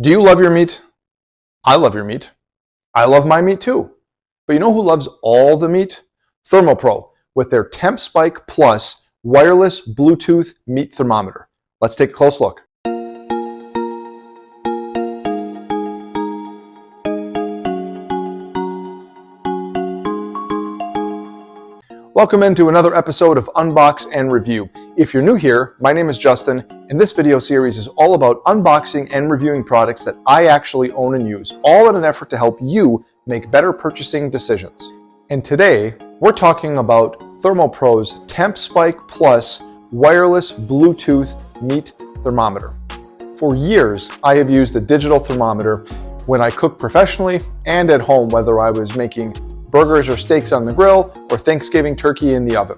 Do you love your meat? I love your meat. I love my meat too. But you know who loves all the meat? ThermoPro with their TempSpike Plus wireless Bluetooth meat thermometer. Let's take a close look. Welcome into another episode of Unbox and Review. If you're new here, my name is Justin, and this video series is all about unboxing and reviewing products that I actually own and use, all in an effort to help you make better purchasing decisions. And today, we're talking about ThermoPro's TempSpike Plus wireless Bluetooth meat thermometer. For years, I have used a digital thermometer when I cook professionally and at home, whether I was making burgers or steaks on the grill, or Thanksgiving turkey in the oven.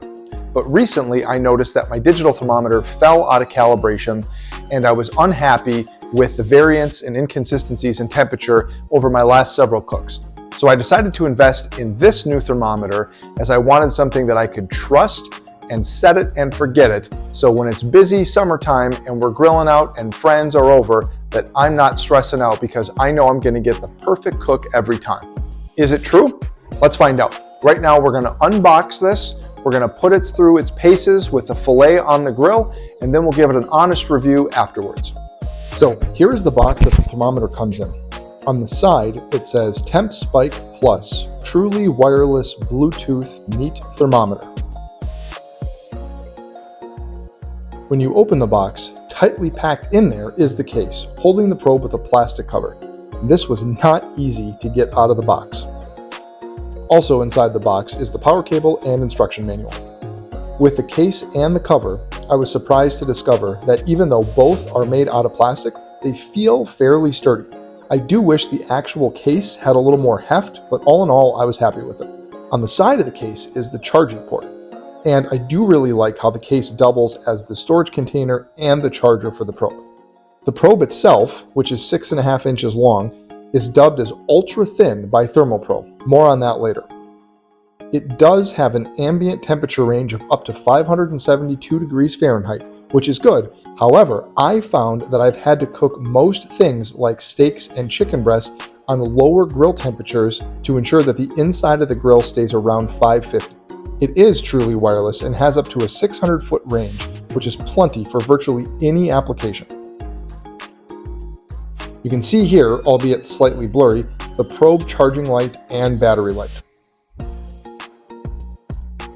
But recently I noticed that my digital thermometer fell out of calibration and I was unhappy with the variance and inconsistencies in temperature over my last several cooks. So I decided to invest in this new thermometer as I wanted something that I could trust and set it and forget it. So when it's busy summertime and we're grilling out and friends are over, that I'm not stressing out because I know I'm gonna get the perfect cook every time. Is it true? Let's find out. Right now, we're going to unbox this. We're going to put it through its paces with the fillet on the grill, and then we'll give it an honest review afterwards. So here is the box that the thermometer comes in. On the side, it says TempSpike Plus, truly wireless Bluetooth meat thermometer. When you open the box, tightly packed in there is the case, holding the probe with a plastic cover. This was not easy to get out of the box. Also inside the box is the power cable and instruction manual. With the case and the cover, I was surprised to discover that even though both are made out of plastic, they feel fairly sturdy. I do wish the actual case had a little more heft, but all in all, I was happy with it. On the side of the case is the charging port, and I do really like how the case doubles as the storage container and the charger for the probe. The probe itself, which is 6.5 inches long, is dubbed as ultra thin by ThermoPro. More on that later. It does have an ambient temperature range of up to 572 degrees Fahrenheit, which is good. However, I found that I've had to cook most things like steaks and chicken breasts on lower grill temperatures to ensure that the inside of the grill stays around 550. It is truly wireless and has up to a 600-foot range, which is plenty for virtually any application. You can see here, albeit slightly blurry, the probe charging light and battery light.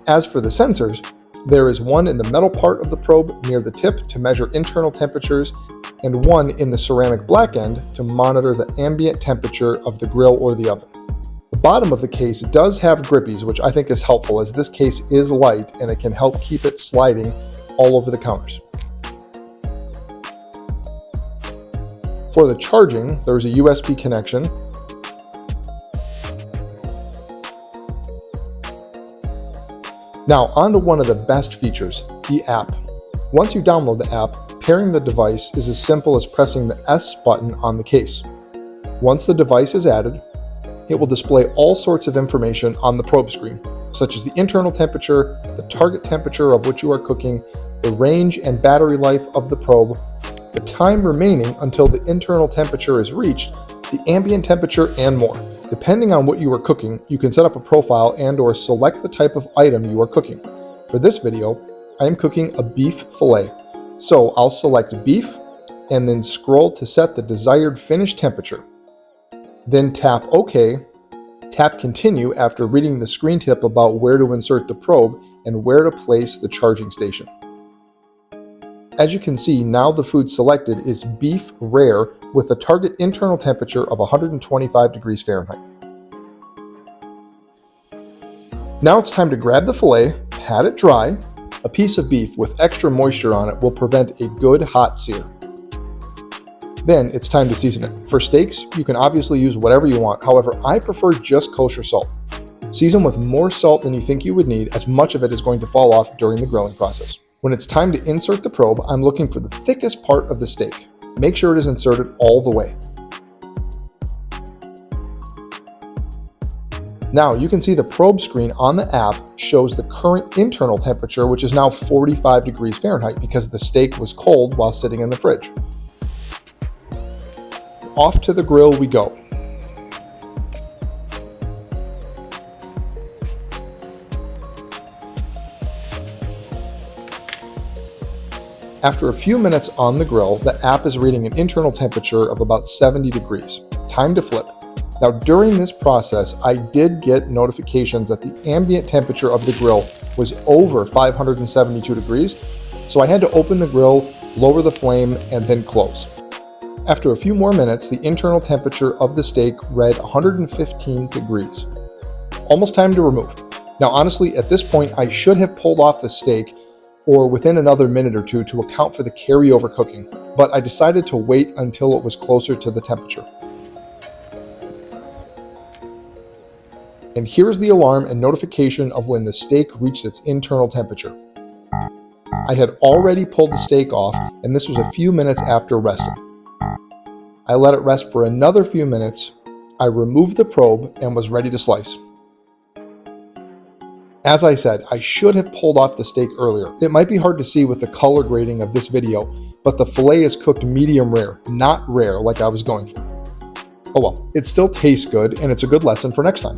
As for the sensors, there is one in the metal part of the probe near the tip to measure internal temperatures, and one in the ceramic black end to monitor the ambient temperature of the grill or the oven. The bottom of the case does have grippies, which I think is helpful as this case is light and it can help keep it sliding all over the counters. For the charging, there's a USB connection. Now onto one of the best features, the app. Once you download the app, pairing the device is as simple as pressing the S button on the case. Once the device is added, it will display all sorts of information on the probe screen, such as the internal temperature, the target temperature of which you are cooking, the range and battery life of the probe, the time remaining until the internal temperature is reached, the ambient temperature, and more. Depending on what you are cooking, you can set up a profile and/or select the type of item you are cooking. For this video, I am cooking a beef fillet, so I'll select beef and then scroll to set the desired finish temperature. Then tap OK, tap continue after reading the screen tip about where to insert the probe and where to place the charging station. As you can see, now the food selected is beef rare with a target internal temperature of 125 degrees Fahrenheit. Now it's time to grab the fillet, pat it dry. A piece of beef with extra moisture on it will prevent a good hot sear. Then it's time to season it. For steaks, you can obviously use whatever you want. However, I prefer just kosher salt. Season with more salt than you think you would need, as much of it is going to fall off during the grilling process. When it's time to insert the probe, I'm looking for the thickest part of the steak. Make sure it is inserted all the way. Now you can see the probe screen on the app shows the current internal temperature, which is now 45 degrees Fahrenheit because the steak was cold while sitting in the fridge. off to the grill we go. After a few minutes on the grill, the app is reading an internal temperature of about 70 degrees. Time to flip. Now during this process, I did get notifications that the ambient temperature of the grill was over 572 degrees, so I had to open the grill, lower the flame, and then close. After a few more minutes, the internal temperature of the steak read 115 degrees. Almost time to remove. Now honestly, at this point, I should have pulled off the steak or within another minute or two to account for the carryover cooking, but I decided to wait until it was closer to the temperature. And here's the alarm and notification of when the steak reached its internal temperature. I had already pulled the steak off, and this was a few minutes after resting. I let it rest for another few minutes. I removed the probe and was ready to slice. As I said, I should have pulled off the steak earlier. It might be hard to see with the color grading of this video, but the filet is cooked medium rare, not rare like I was going for. Oh well, it still tastes good, and it's a good lesson for next time.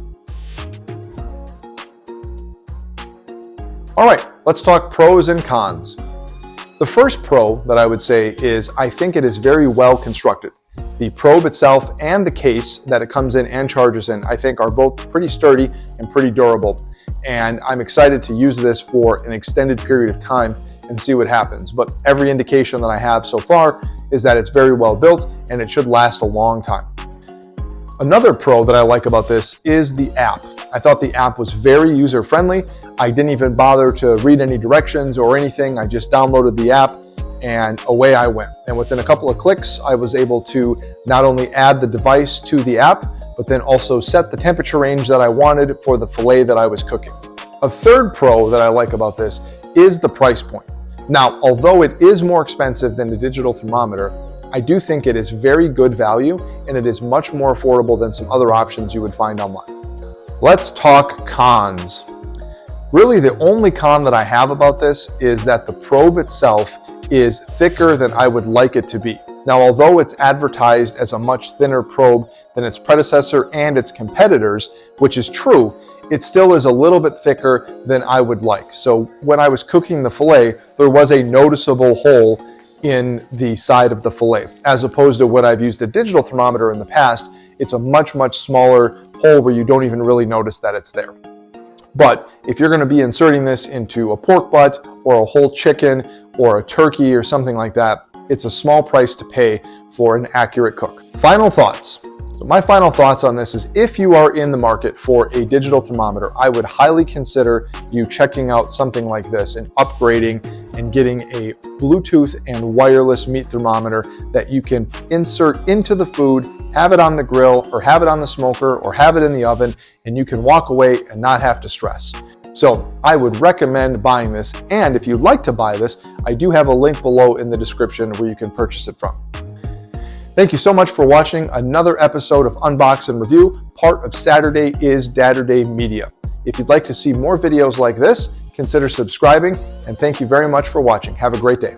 All right, let's talk pros and cons. The first pro that I would say is I think it is very well constructed. The probe itself and the case that it comes in and charges in, I think are both pretty sturdy and pretty durable. And I'm excited to use this for an extended period of time and see what happens. But every indication that I have so far is that it's very well built and it should last a long time. Another pro that I like about this is the app. I thought the app was very user-friendly. I didn't even bother to read any directions or anything. I just downloaded the app and away I went. And within a couple of clicks, I was able to not only add the device to the app, but then also set the temperature range that I wanted for the filet that I was cooking. A third pro that I like about this is the price point. Now, although it is more expensive than the digital thermometer, I do think it is very good value and it is much more affordable than some other options you would find online. Let's talk cons. Really, the only con that I have about this is that the probe itself is thicker than I would like it to be. Now, although it's advertised as a much thinner probe than its predecessor and its competitors, which is true, it still is a little bit thicker than I would like. So when I was cooking the filet, there was a noticeable hole in the side of the filet. As opposed to when I've used a digital thermometer in the past, it's a much smaller hole where you don't even really notice that it's there. But if you're going to be inserting this into a pork butt or a whole chicken or a turkey or something like that, it's a small price to pay for an accurate cook. Final thoughts. So my final thoughts on this is if you are in the market for a digital thermometer, I would highly consider you checking out something like this and upgrading and getting a Bluetooth and wireless meat thermometer that you can insert into the food, have it on the grill or have it on the smoker or have it in the oven, and you can walk away and not have to stress. So I would recommend buying this, and if you'd like to buy this, I do have a link below in the description where you can purchase it from. Thank you so much for watching another episode of Unbox and Review, part of Saturday is Datterday Media. If you'd like to see more videos like this, consider subscribing, and thank you very much for watching. Have a great day.